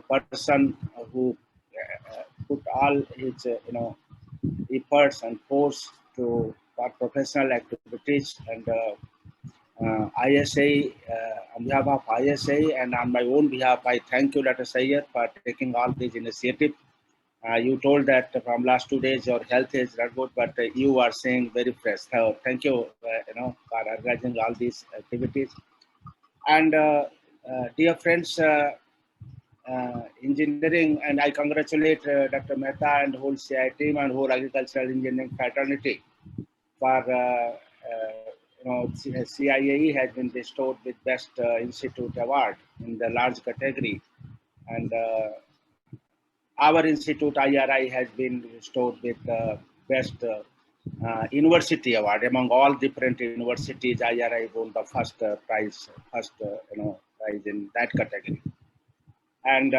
person who put all his efforts and force to for professional activities, and ISA, on behalf of ISA and on my own behalf, I thank you, Dr. Sayyed, for taking all these initiatives. You told that from last 2 days your health is not good, but you are saying very fresh. So thank you, for organizing all these activities. And dear friends, engineering, and I congratulate Dr. Mehta and whole CI team and whole agricultural engineering fraternity for CIAE has been bestowed with Best Institute Award in the large category, and our institute IRI has been bestowed with Best University Award among all different universities. IRI won the first prize, prize in that category. And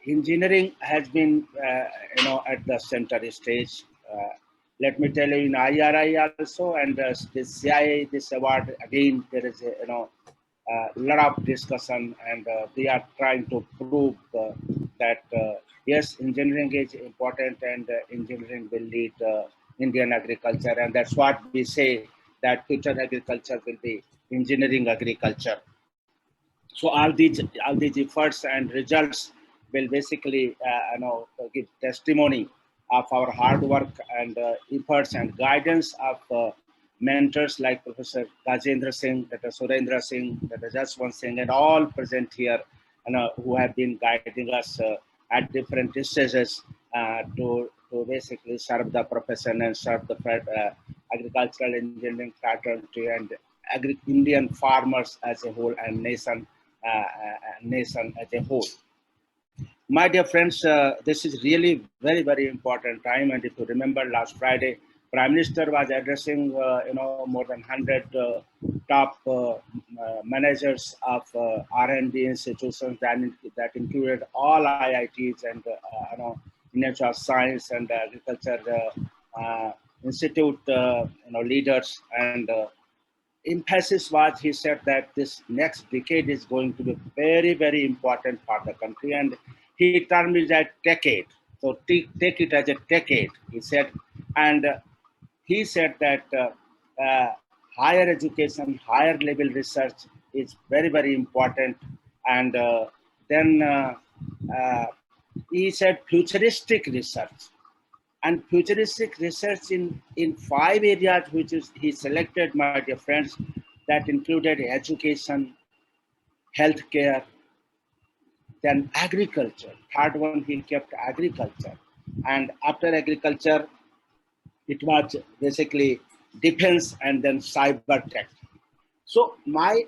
engineering has been at the center stage. Let me tell you, in IRI also, and this CIA, this award again, there is a lot of discussion, and we are trying to prove that yes, engineering is important, and engineering will lead Indian agriculture, and that's what we say, that future agriculture will be engineering agriculture. So all these efforts and results will basically give testimony of our hard work and efforts and guidance of mentors like Professor Rajendra Singh, Dr. Surendra Singh, Dr. Jaswant Singh, and all present here, who have been guiding us at different stages to basically serve the profession and serve the agricultural engineering fraternity and Indian farmers as a whole, and nation as a whole. My dear friends, this is really very, very important time. And if you remember, last Friday, Prime Minister was addressing, more than 100 top managers of R&D institutions that included all IITs and Institute of Science and Agriculture Institute, leaders. And emphasis was, he said that this next decade is going to be very, very important for the country, and he termed it as decade. So take it as a decade, he said. And he said that higher education, higher level research is very, very important. And then he said futuristic research. And futuristic research in 5 areas, which is he selected, my dear friends, that included education, healthcare, then agriculture. Third one, he kept agriculture. And after agriculture, it was basically defense and then cyber tech. So my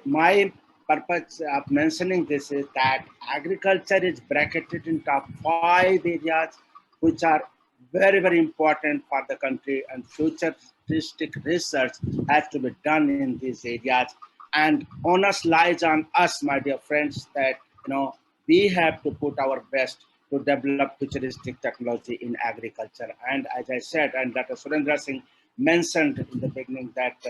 purpose of mentioning this is that agriculture is bracketed in top 5 areas, which are very, very important for the country, and futuristic research has to be done in these areas. And onus lies on us, my dear friends, that we have to put our best to develop futuristic technology in agriculture. And as I said, and Dr. Surendra Singh mentioned in the beginning, that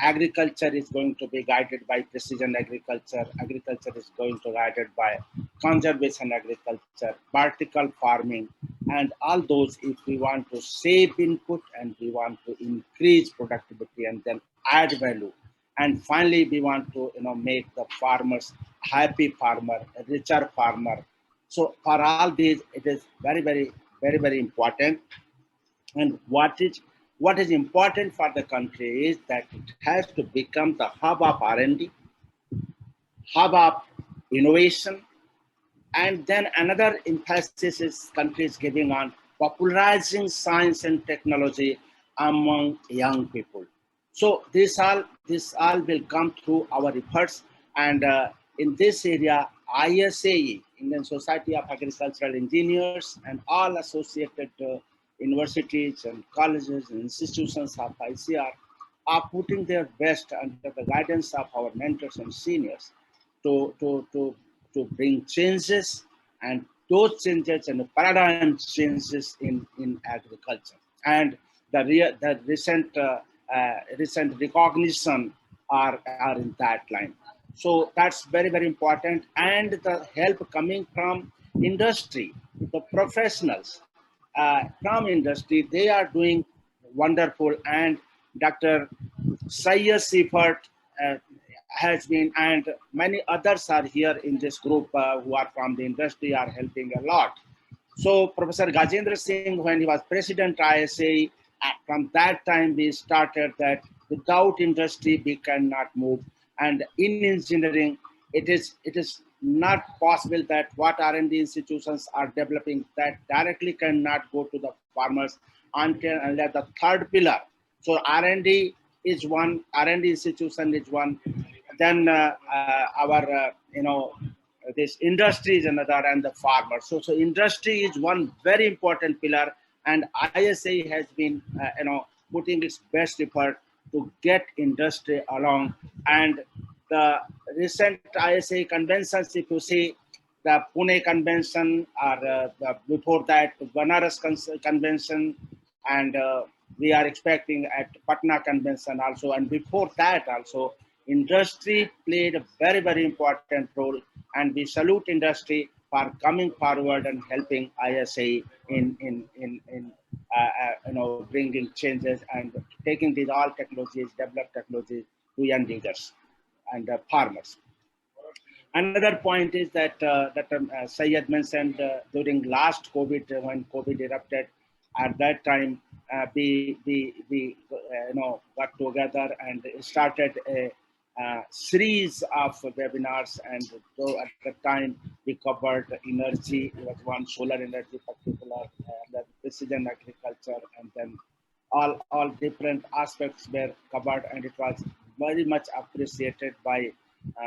agriculture is going to be guided by precision agriculture. Agriculture is going to be guided by conservation agriculture, vertical farming, and all those, if we want to save input and we want to increase productivity and then add value. And finally, we want to make the farmers happy farmer, a richer farmer. So for all these, it is very, very, very, very important. And what is important for the country is that it has to become the hub of R&D, hub of innovation, and then another emphasis is country is giving on popularizing science and technology among young people. So this all will come through our efforts. And in this area, ISAE, Indian Society of Agricultural Engineers, and all associated universities and colleges and institutions of ICR are putting their best under the guidance of our mentors and seniors to bring changes, and those changes and paradigm changes in agriculture. And the recent recognition are in that line. So that's very, very important. And the help coming from industry, the professionals from industry, they are doing wonderful. And Dr. Syed Sifat uh, has been, and many others are here in this group who are from the industry, are helping a lot. So Professor Gajendra Singh, when he was president ISA, from that time we started that without industry we cannot move. And in engineering, it is not possible that what R&D institutions are developing that directly cannot go to the farmers until unless the third pillar. So R&D is one, R&D institution is one. Then our this industry is another, and the farmer. So industry is one very important pillar, and ISA has been putting its best effort to get industry along. And the recent ISA conventions, if you see the Pune convention, or before that Banaras convention, and we are expecting at Patna convention also, and before that also, industry played a very, very important role, and we salute industry for coming forward and helping ISA in bringing changes and taking these all technologies, developed technologies to young users and farmers. Another point is that Syed mentioned during last COVID, when COVID erupted, at that time we got together and started a series of webinars, and so at the time we covered energy. It was one, solar energy particular, the precision agriculture, and then all different aspects were covered, and it was very much appreciated by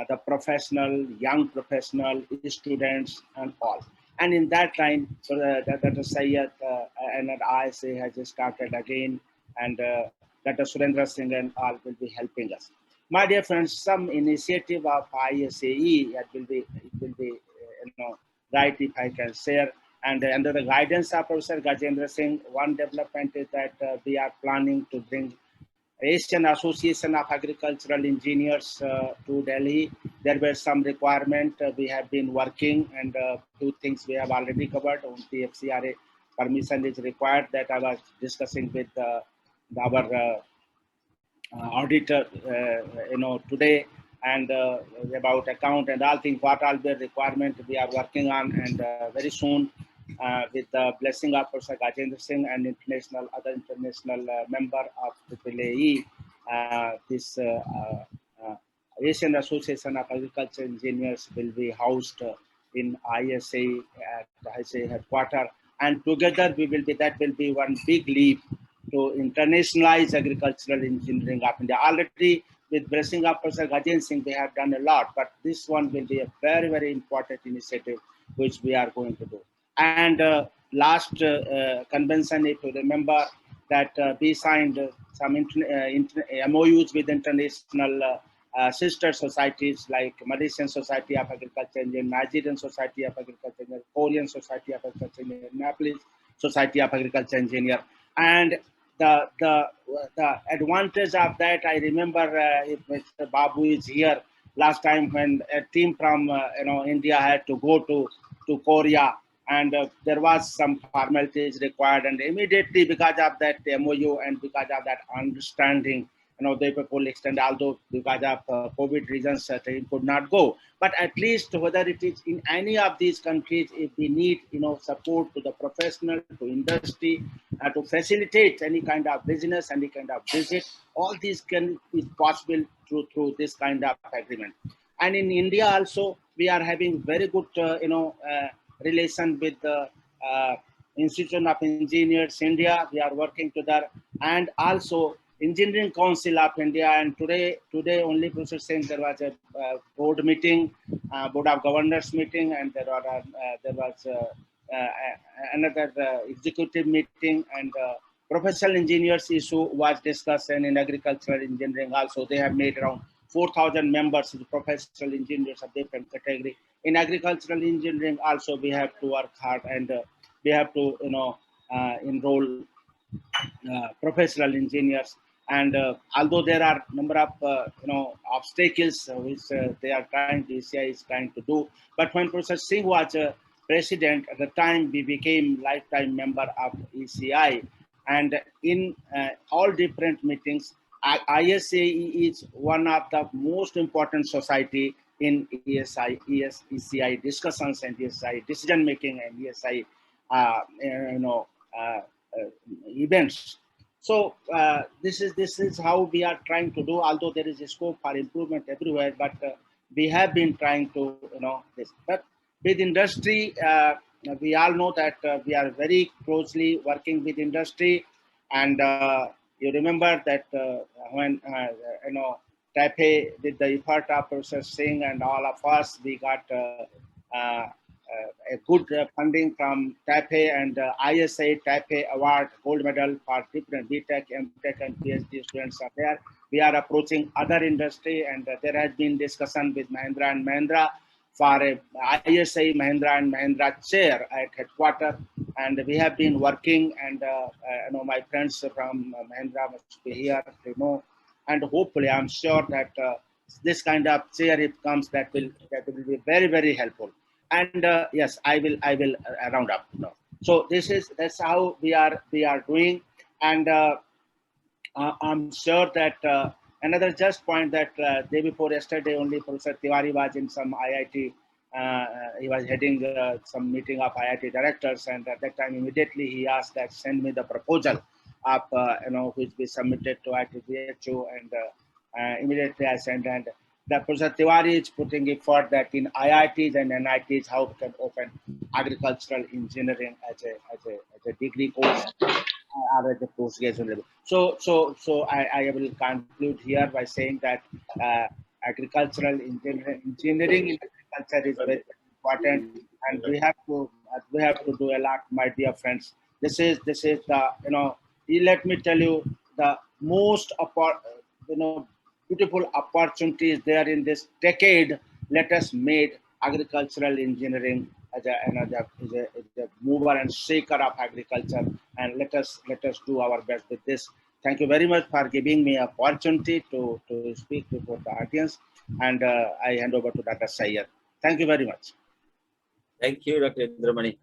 the professional, young professional, students, and all. And in that time, so Dr. Syed and ISA has started again, and Dr. Surendra Singh and all will be helping us. My dear friends, some initiative of ISAE that it will be right if I can share. And under the guidance of Professor Gajendra Singh, one development is that we are planning to bring Asian Association of Agricultural Engineers to Delhi. There were some requirement we have been working, and two things we have already covered. The FCRA permission is required, that I was discussing with our auditor, today, and about account and all things, what all the requirement we are working on, and very soon, with the blessing of Professor Gajendra Singh and other international member of AAAE, this Asian Association of Agriculture Engineers will be housed in ISA at ISA headquarters, and together that will be one big leap to internationalize agricultural engineering of India. Already with blessing of Professor Gajendra Singh, we have done a lot, but this one will be a very, very important initiative which we are going to do. And last convention, if you remember, that we signed some MOUs with international sister societies like Malaysian Society of Agriculture Engineers, Nigerian Society of Agriculture Engineers, Korean Society of Agriculture Engineers, Nepalese Society of Agriculture Engineers. And the advantage of that, I remember if Mr. Babu is here, last time when a team from India had to go to Korea, and there was some formalities required, and immediately because of that MOU and because of that understanding, they could extend, although because of COVID reasons they could not go. But at least whether it is in any of these countries, if we need support to the professional, to industry, to facilitate any kind of business, any kind of visit, all these is possible through this kind of agreement. And in India also, we are having very good relation with the Institute of Engineers India. We are working together, and also Engineering Council of India. And today only Professor saying there was a board meeting, board of governors meeting, and there was another executive meeting, and professional engineers issue was discussed. And in agricultural engineering also, they have made around 4,000 members of the professional engineers of different category. In agricultural engineering also, we have to work hard, and we have to enroll professional engineers. And although there are number of obstacles which they are trying, ECI is trying to do, but when Professor Singh was president at the time, we became lifetime member of ECI, and in all different meetings, ISAE is one of the most important society in ECI discussions and ECI decision making and ECI uh, events. So this is how we are trying to do. Although there is a scope for improvement everywhere, but we have been trying to this. But with industry, we all know that we are very closely working with industry, and you remember that when TAPE did the effort of Professor Singh and all of us, we got uh, a good funding from TAPE and ISA TAPE award gold medal for different BTech, MTech and PhD students are there. We are approaching other industry, and there has been discussion with Mahindra and Mahindra for a ISA Mahindra and Mahindra chair at headquarters, and we have been working, and my friends from Mahindra must be here, and hopefully I'm sure that this kind of chair, if comes, that will be very, very helpful. And yes, I will round up now. So that's how we are doing, and I'm sure that another just point that day before yesterday only Professor Tiwari was in some IIT. He was heading some meeting of IIT directors, and at that time immediately he asked that send me the proposal of which we submitted to IIT and immediately I sent, and the Professor Tiwari is putting effort that in IITs and NITs how we can open agricultural engineering as a degree course or at the postgraduate level. So I will conclude here by saying that agricultural engineering in agriculture is very important, and we have to do a lot, my dear friends. This is the let me tell you, the most beautiful opportunities there in this decade. Let us make agricultural engineering as a mover and shaker of agriculture, and let us do our best with this. Thank you very much for giving me an opportunity to speak before the audience, and I hand over to Dr. Sayyed. Thank you very much. Thank you, Dr. Indramani.